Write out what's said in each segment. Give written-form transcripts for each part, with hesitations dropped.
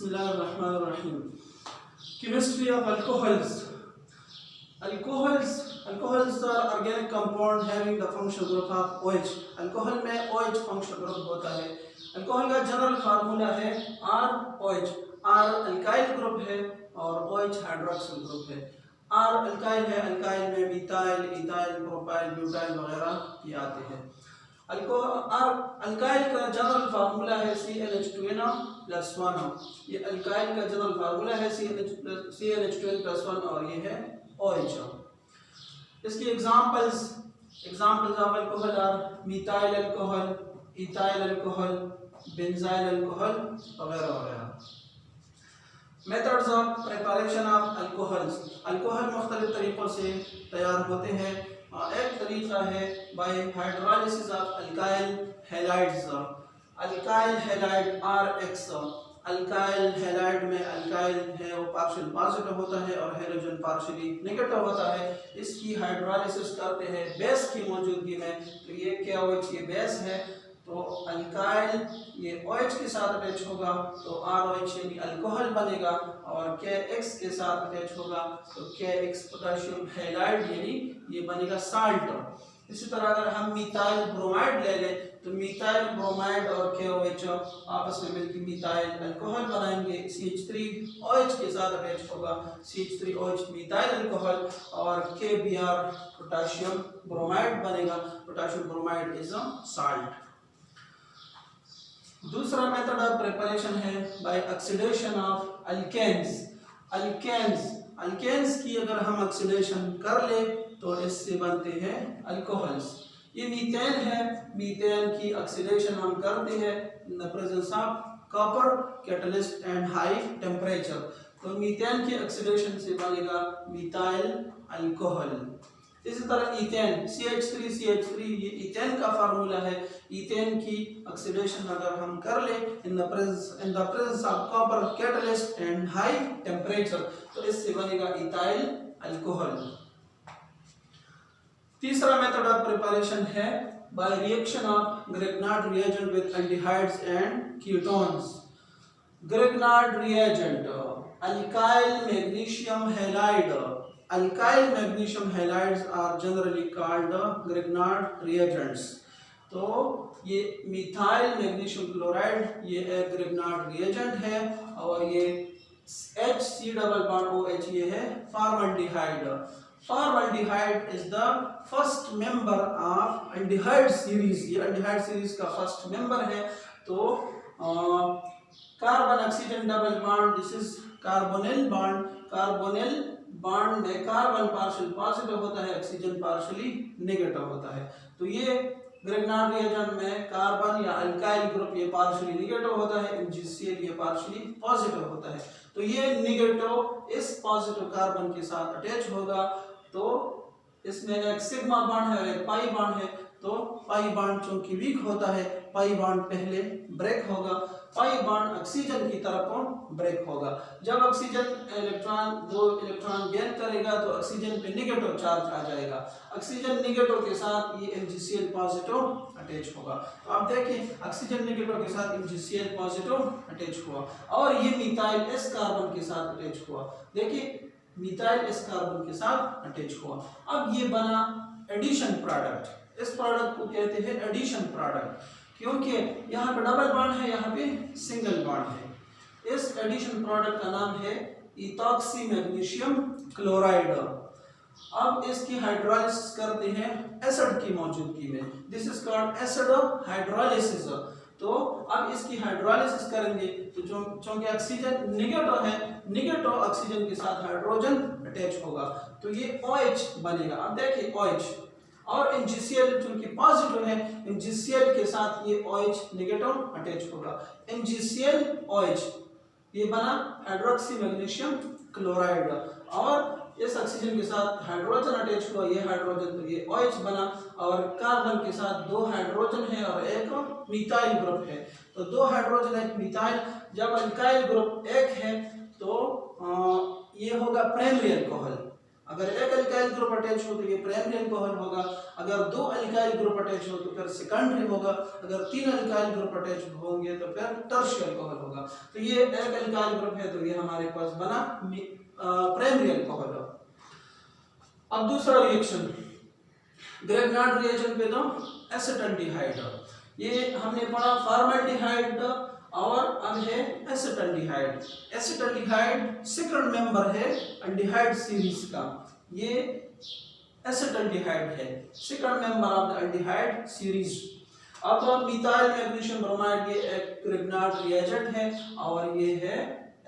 Bismillahirrahmanirrahim. Chemistry of alcohols. Alcohols are organic compound having the functional group of OH. Alcohol में OH functional group होता है. Alcohol का general formula है ROH. R alkyl group है और OH hydroxyl group है. R alkyl है, alkyl में मिथाइल, इथाइल, प्रोपाइल, ब्यूटाइल वगैरह ये आते हैं. अल्काइल का जनरल फार्मूला है CnH2n+1. ये अल्काइल का जनरल फार्मूला है CnH2n+1 और ये है OH. इसकी examples of alcohol are methyl alcohol, ethyl alcohol, benzyl alcohol वगैरह वगैरह. Methods of preparation of alcohols. Alcohol मुख्तलिफ तरीक़ों से तैयार होते हैं. एक तरीका है by hydrolysis of alkyl halides. Alkyl halide RX. Alkyl halide में अल्काइल है वो पार्शियल पॉजिटिव होता है और हाइड्रोजन पार्शियली नेगेटिव होता है. इसकी हाइड्रोलाइसिस करते हैं बेस की मौजूदगी में. तो ये KOH ये बेस है, तो अल्काइल ये OH के साथ अटैच होगा तो ROH यानी अल्कोहल बनेगा और KX के साथ अटैच होगा तो KX पोटेशियम हैलाइड यानी ये बनेगा साल्ट. इसी तरह अगर हम मिथाइल ब्रोमाइड ले लें तो मिथाइल ब्रोमाइड और KOH आपस में मिलकर मिथाइल अल्कोहल बनाएंगे. CH3OH के साथ अटैच होगा, CH3OH मिथाइल अल्कोहल और KBr पोटेशियम ब्रोमाइड बनेगा. Potassium bromide is a salt. दूसरा मेथड ऑफ प्रिपरेशन है by oxidation of alkenes. Alkenes की अगर हम ऑक्सीडेशन कर ले तो इससे बनते हैं अल्कोहल्स. ये मीथेन है, मीथेन की ऑक्सीडेशन हम करते हैं in the presence of copper catalyst and high temperature. तो मीथेन की ऑक्सीडेशन से बनेगा मिथाइल अल्कोहल. इसी तरह इथेन CH3 ये इथेन का फार्मूला है. इथेन की ऑक्सीडेशन अगर हम कर ले in the presence of copper catalyst and high temperature तो इससे बनेगा इथाइल अल्कोहल. तीसरा मेथड ऑफ प्रिपरेशन है by reaction of Grignard reagent with aldehydes and ketones. Grignard reagent alkyl magnesium halide. Alkyl magnesium halides are generally called Grignard reagents. तो ये methyl magnesium chloride ये एक Grignard reagent है और ये HC⋯OH ये है formaldehyde. Formaldehyde is the first member of aldehyde series. ये एल्डिहाइड सीरीज का फर्स्ट मेंबर है. तो carbon oxygen double bond, this is carbonyl bond. Carbonyl bond में कार्बन पार्शियल पॉजिटिव होता है, ऑक्सीजन पार्शियली नेगेटिव होता है. तो ये ग्रिग्नार्ड रिएजेंट में कार्बन या अल्काइल ग्रुप ये पार्शियली नेगेटिव होता है, MgCl ये पार्शियली पॉजिटिव होता है. तो ये नेगेटिव इस पॉजिटिव कार्बन के साथ अटैच होगा तो इसमें एक सिग्मा बॉन्ड है और एक पाई बॉन्ड है. तो पाई बॉन्ड चूंकि वीक होता है, पाई बॉन्ड पहले ब्रेक होगा. पाई बॉन्ड ऑक्सीजन की तरफ ब्रेक होगा. जब ऑक्सीजन दो इलेक्ट्रॉन गेन करेगा तो ऑक्सीजन पे नेगेटिव चार्ज आ जाएगा. ऑक्सीजन नेगेटिव के साथ ये MgCl पॉजिटिव अटैच होगा. तो आप देखिए ऑक्सीजन नेगेटिव के साथ MgCl पॉजिटिव अटैच हुआ और ये मिथाइल S कार्बन के साथ अटैच हुआ. देखिए मिथाइल S कार्बन के साथ अटैच हुआ. अब ये बना एडिशन प्रोडक्ट. इस प्रोडक्ट को कहते हैं एडिशन प्रोडक्ट क्योंकि यहाँ पे डबल बॉन्ड है, यहाँ पे सिंगल बॉन्ड है. इस एडिशन प्रोडक्ट का नाम है इथॉक्सी मैग्नीशियम क्लोराइड. अब इसकी हाइड्रोलाइसिस करते हैं एसिड की मौजूदगी में. This is called acid hydrolysis. तो अब इसकी हाइड्रोलाइसिस करेंगे तो चूंकि ऑक्सीजन नेगेटिव है, नेगेटिव ऑक्सीजन के साथ हाइड्रोजन अटैच होगा तो ये OH बनेगा. अब देखिए OH और MgCl चूंकि पॉजिटिव है, MgCl के साथ ये OH नेगेटिव अटैच होगा. MgCl OH ये बना हाइड्रोक्सी मैग्नीशियम क्लोराइड और इस ऑक्सीजन के साथ हाइड्रोजन अटैच हुआ, ये हाइड्रोजन तो ये OH बना और कार्बन के साथ दो हाइड्रोजन है और एक मिथाइल ग्रुप है. तो दो हाइड्रोजन एक मिथाइल. जब अल्काइल ग्रुप एक है तो ये होगा प्राइमरी अल्कोहल. अगर एक अल्काइल ग्रुप अटैच हो तो ये प्राइमरी अल्कोहल होगा, अगर दो अल्काइल ग्रुप अटैच हो तो फिर सेकेंडरी होगा, अगर तीन अल्काइल ग्रुप अटैच होंगे तो फिर टर्शियरी अल्कोहल होगा। तो ये एक अल्काइल ग्रुप है तो ये हमारे पास बना प्राइमरी अल्कोहल। अब दूसरा रिएक्शन ग्रेगनार्ड रिएजेंट पे तो एसिटल्डिहाइड, ये हमने पढ़ा फॉर्मल्डिहाइड और अब है एसिटल्डिहाइड। एसिटल्डिहाइड सेकंड मेंबर है एल्डिहाइड सीरीज का, ये एसिटल्डिहाइड है second member of the aldehyde series. अब मिथाइल मैग्नीशियम ब्रोमाइड ये एक ग्रेगनार्ड रिएजेंट है और ये है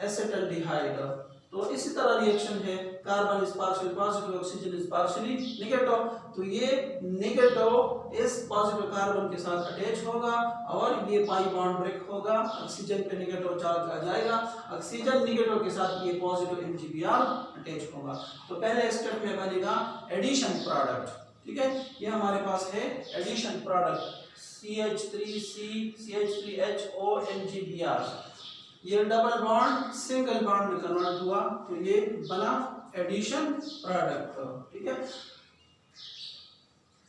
एसिटल्डिहाइड। तो इसी तरह रिएक्शन है carbon is partially positive, oxygen is partially negative. तो ये नेगेटिव इस पॉजिटिव कार्बन के साथ अटैच होगा और ये पाई बॉन्ड ब्रेक होगा, ऑक्सीजन पे नेगेटिव चार्ज आ जाएगा, ऑक्सीजन नेगेटिव के साथ ये पॉजिटिव MgBr अटैच होगा। तो पहले स्टेप में बनेगा एडिशन प्रोडक्ट, ठीक है। ये हमारे पास है addition product CH3C CH3HO MgBr, ये डबल बॉन्ड सिंगल बॉन्ड में कन्वर्ट हुआ तो ये बना एडिशन प्रोडक्ट, ठीक है।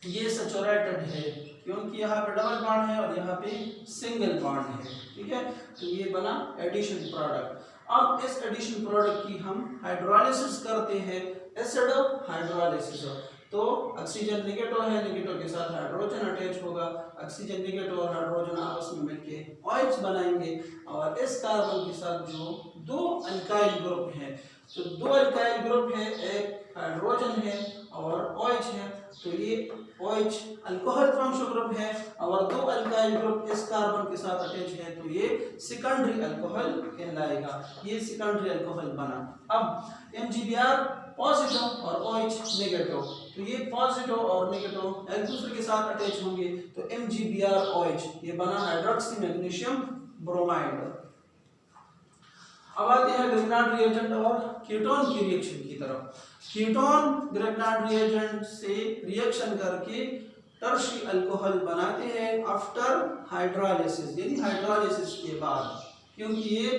ये सैचुरेटेड है क्योंकि यहाँ पे डबल बॉन्ड है और यहाँ पे सिंगल बॉन्ड है, ठीक है। तो ये बना एडिशन प्रोडक्ट। अब इस एडिशन प्रोडक्ट की हम हाइड्रोलाइसिस करते हैं, एसिड हाइड्रोलाइसिस। तो ऑक्सीजन नेगेटिव है, नेगेटिव के साथ हाइड्रोजन अटैच होगा, ऑक्सीजन नेगेटिव और हाइड्रोजन आपस में मिलके OH बनाएंगे और इस कार्बन के साथ जो दो अल्काइल ग्रुप है, तो दो अल्काइल ग्रुप है, एक हाइड्रोजन है और OH है, तो ये OH अल्कोहल फंक्शनल ग्रुप है और दो अल्काइल ग्रुप इस कार्बन के साथ अटैच है तो ये सेकेंडरी अल्कोहल कहलाएगा, ये सेकेंडरी अल्कोहल बना। अब MgBr पॉजिटिव और OH नेगेटिव, तो ये पॉजिटिव और नेगेटिव एक दूसरे के साथ अटैच होंगे तो MgBr OH ये बना हाइड्रोक्सी मैग्नीशियम ब्रोमाइड। अब आते हैं ग्रेगनार्ड रिएजेंट और कीटोन की रिएक्शन की तरफ। कीटोन ग्रेगनार्ड रिएजेंट से रिएक्शन करके टर्शियरी अल्कोहल बनाते हैं आफ्टर हाइड्रोलाइसिस, यानी हाइड्रोलाइसिस के बाद, क्योंकि ये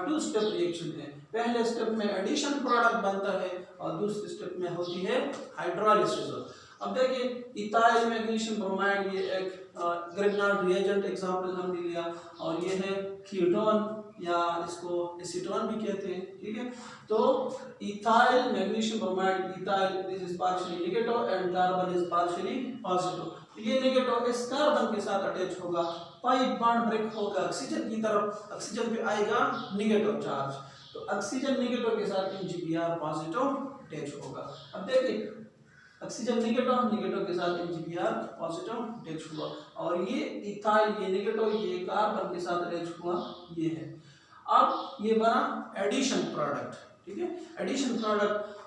टू स्टेप रिएक्शन है। पहले स्टेप में एडिशन प्रोडक्ट बनता है और दूसरे स्टेप में होती है हाइड्रोलाइसिस। अब देखिए इथाइल मैग्नीशियम ब्रोमाइड ये एक ग्रेगनार्ड रिएजेंट एग्जांपल हमने लिया और ये है कीटोन या इसको एसीटोन भी कहते हैं, ठीक है। तो ethyl magnesium bromide, ethyl this is partially negative and carbon is partially positive. ये नेगेटिव इस कार्बन के साथ अटैच होगा, पाई बॉन्ड ब्रेक होगा ऑक्सीजन की तरफ, ऑक्सीजन पे आएगा नेगेटिव चार्ज, तो ऑक्सीजन नेगेटिव के साथ MgBr पॉजिटिव अटैच होगा। अब देखिए ऑक्सीजन नेगेटिव के साथ MgBr पॉजिटिव अटैच हुआ और ये इथाइल ये नेगेटिव ये कार्बन के साथ अटैच हुआ, ये है। अब ये बना एडिशन प्रोडक्ट, ठीक है, एडिशन प्रोडक्ट।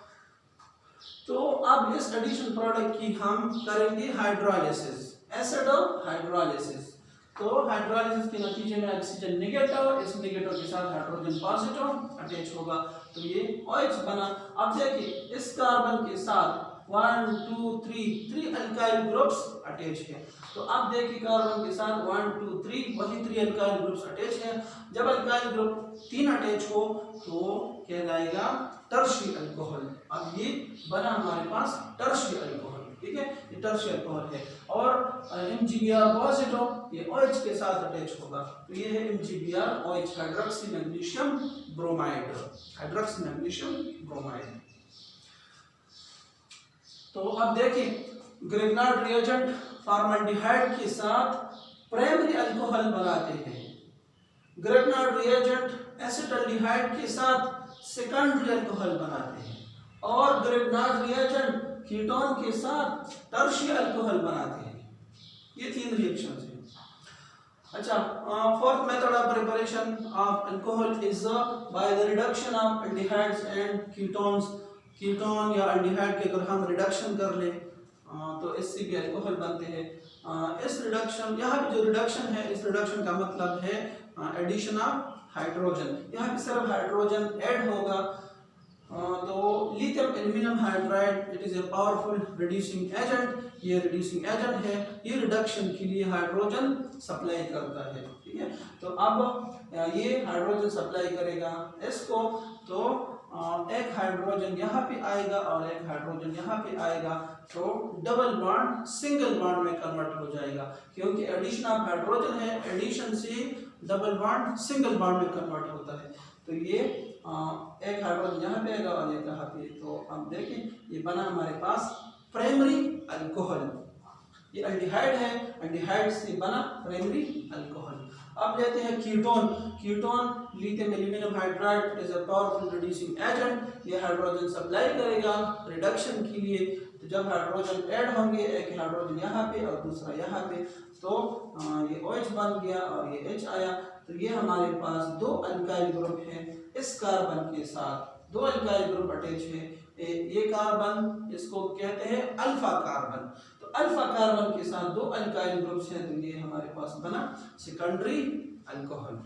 तो अब इस एडिशन प्रोडक्ट की हम करेंगे हाइड्रोलाइसिस, एसिड हाइड्रोलाइसिस। तो हाइड्रोलाइसिस के नतीजे में ऑक्सीजन नेगेटिव इस नेगेटिव के साथ हाइड्रोजन पॉजिटिव अटैच होगा तो ये OH बना। अब देखिए इस कार्बन के साथ 1 2 3 अल्काइल ग्रुप्स अटैच है, तो अब देखिए कार्बन के साथ 1 2 3 वही 3 अल्काइल ग्रुप्स अटैच है। जब अल्काइल ग्रुप 3 अटैच हो तो कहलाएगा टर्शियरी अल्कोहल। अब ये बना हमारे पास टर्शियरी अल्कोहल, ठीक है, ये टर्शियरी अल्कोहल है और MgBr पॉजिटिव ये OH के साथ अटैच होगा तो ये है MgBr OH hydroxy magnesium bromide, hydroxy magnesium bromide. तो अब देखिए ग्रेगनार्ड रिएजेंट फॉर्मल्डिहाइड के साथ प्राइमरी अल्कोहल बनाते हैं, ग्रेगनार्ड रिएजेंट एसिटल्डिहाइड के साथ सेकेंडरी अल्कोहल बनाते हैं और ग्रेगनार्ड रिएजेंट कीटोन के साथ टर्शियरी अल्कोहल बनाते हैं। ये 3 रिएक्शंस हैं। अच्छा, fourth method of preparation of alcohol is by the reduction of aldehydes and ketones. Ketone या एल्डिहाइड के अगर हम रिडक्शन कर लें तो इससे भी अल्कोहल बनते हैं। इस रिडक्शन, यहाँ पे जो रिडक्शन है इस रिडक्शन का मतलब है एडिशन ऑफ हाइड्रोजन, यहाँ पे सिर्फ हाइड्रोजन ऐड होगा। तो lithium aluminium hydride it is a powerful reducing agent, ये रिड्यूसिंग एजेंट है, ये रिडक्शन के लिए हाइड्रोजन सप्लाई करता है, ठीक है। तो अब ये हाइड्रोजन सप्लाई करेगा, इसको तो एक हाइड्रोजन यहाँ पे आएगा और एक हाइड्रोजन यहाँ पे आएगा, तो डबल बॉन्ड सिंगल बॉन्ड में कन्वर्ट हो जाएगा, क्योंकि एडिशन ऑफ हाइड्रोजन है, एडिशन से डबल बॉन्ड सिंगल बॉन्ड में कन्वर्ट होता है। तो ये एक हाइड्रोजन यहाँ पे आएगा और एक यहाँ पे। तो अब देखें ये बना हमारे पास प्राइमरी अल्कोहल, ये एल्डिहाइड है, एल्डिहाइड से बना प्राइमरी अल्कोहल। अब लेते हैं ketone. Ketone lithium aluminium hydride is a powerful reducing agent. ये हाइड्रोजन सप्लाई करेगा रिडक्शन के लिए। तो जब हाइड्रोजन ऐड होंगे, एक हाइड्रोजन यहाँ पे और दूसरा यहाँ पे, तो ये OH बन गया और ये H आया। तो ये हमारे पास दो अल्काइल ग्रुप है, इस कार्बन के साथ दो अल्काइल ग्रुप अटैच है। ये कार्बन इसको कहते हैं अल्फा कार्बन। तो अल्फा कार्बन के साथ दो अल्काइल ग्रुप्स हैं, तो ये हमारे पास बना सेकेंडरी अल्कोहल।